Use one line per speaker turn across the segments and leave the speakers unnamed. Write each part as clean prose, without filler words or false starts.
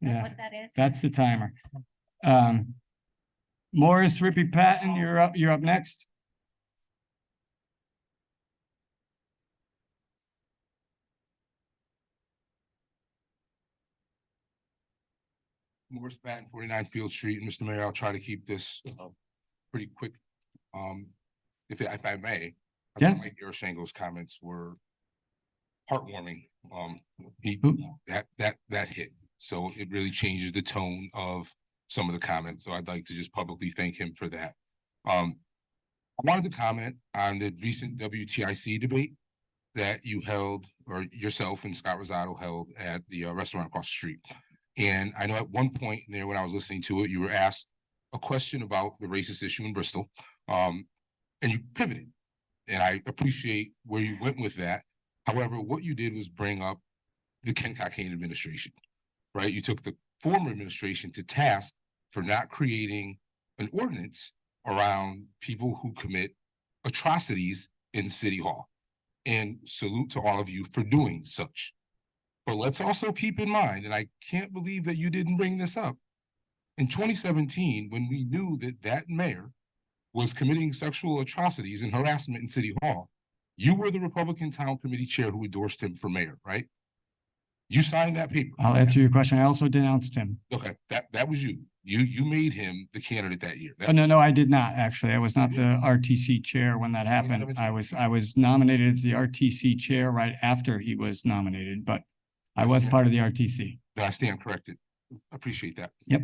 Yeah,
what that is.
that's the timer. Morris Rippy Patton, you're up. You're up next.
Morris Patton, 49 Field Street. Mr. Mayor, I'll try to keep this pretty quick. If I may, I think Mike Eroshango's comments were heartwarming. That hit. So it really changes the tone of some of the comments. So I'd like to just publicly thank him for that. I wanted to comment on the recent WTIC debate that you held, or yourself and Scott Rosado held at the restaurant across the street. And I know at one point there when I was listening to it, you were asked a question about the racist issue in Bristol, and you pivoted. And I appreciate where you went with that. However, what you did was bring up the Ken Cockayne administration, right? You took the former administration to task for not creating an ordinance around people who commit atrocities in City Hall. And salute to all of you for doing such. But let's also keep in mind, and I can't believe that you didn't bring this up, in 2017, when we knew that that mayor was committing sexual atrocities and harassment in City Hall, you were the Republican Town Committee chair who endorsed him for mayor, right? You signed that paper.
I'll answer your question. I also denounced him.
Okay, that was you. You made him the candidate that year.
No, I did not actually. I was not the RTC chair when that happened. I was nominated as the RTC chair right after he was nominated, but I was part of the RTC.
Then I stand corrected. Appreciate that.
Yep.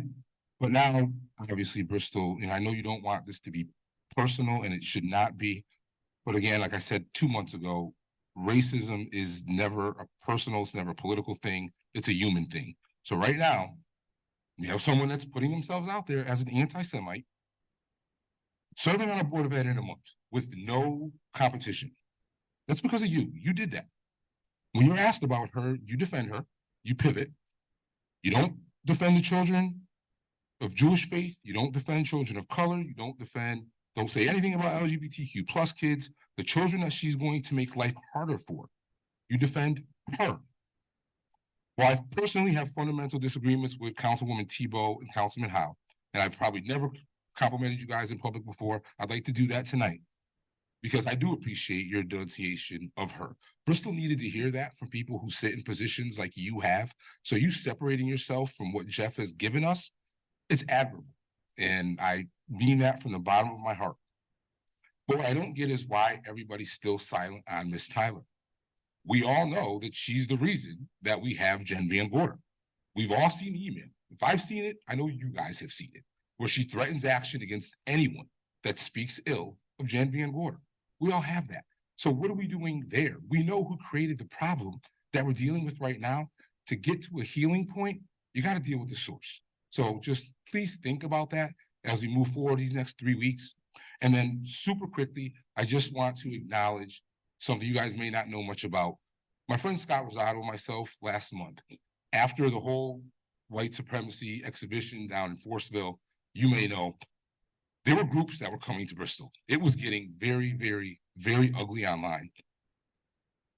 But now, obviously, Bristol, and I know you don't want this to be personal, and it should not be. But again, like I said 2 months ago, racism is never a personal, it's never a political thing. It's a human thing. So right now, you have someone that's putting themselves out there as an anti-Semite, serving on a board of ed in a month with no competition. That's because of you. You did that. When you're asked about her, you defend her, you pivot. You don't defend the children of Jewish faith. You don't defend children of color. You don't say anything about LGBTQ plus kids, the children that she's going to make life harder for. You defend her. Well, I personally have fundamental disagreements with Councilwoman Tebow and Councilman Howe, and I've probably never complimented you guys in public before. I'd like to do that tonight because I do appreciate your denunciation of her. Bristol needed to hear that from people who sit in positions like you have. So you separating yourself from what Jeff has given us, it's admirable. And I mean that from the bottom of my heart. But what I don't get is why everybody's still silent on Miss Tyler. We all know that she's the reason that we have Jen Van Gorder. We've all seen the email. If I've seen it, I know you guys have seen it, where she threatens action against anyone that speaks ill of Jen Van Gorder. We all have that. So what are we doing there? We know who created the problem that we're dealing with right now. To get to a healing point, you got to deal with the source. So just please think about that as we move forward these next 3 weeks. And then super quickly, I just want to acknowledge something you guys may not know much about. My friend Scott Rosado and myself last month, after the whole white supremacy exhibition down in Forestville, you may know, there were groups that were coming to Bristol. It was getting very, very, very ugly online.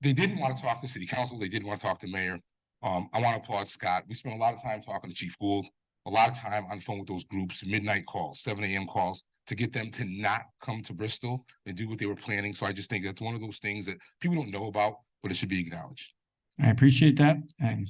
They didn't want to talk to city council. They didn't want to talk to mayor. I want to applaud Scott. We spent a lot of time talking to Chief Gould, a lot of time on the phone with those groups, midnight calls, 7 a.m. calls, to get them to not come to Bristol and do what they were planning. So I just think that's one of those things that people don't know about, but it should be acknowledged.
I appreciate that. And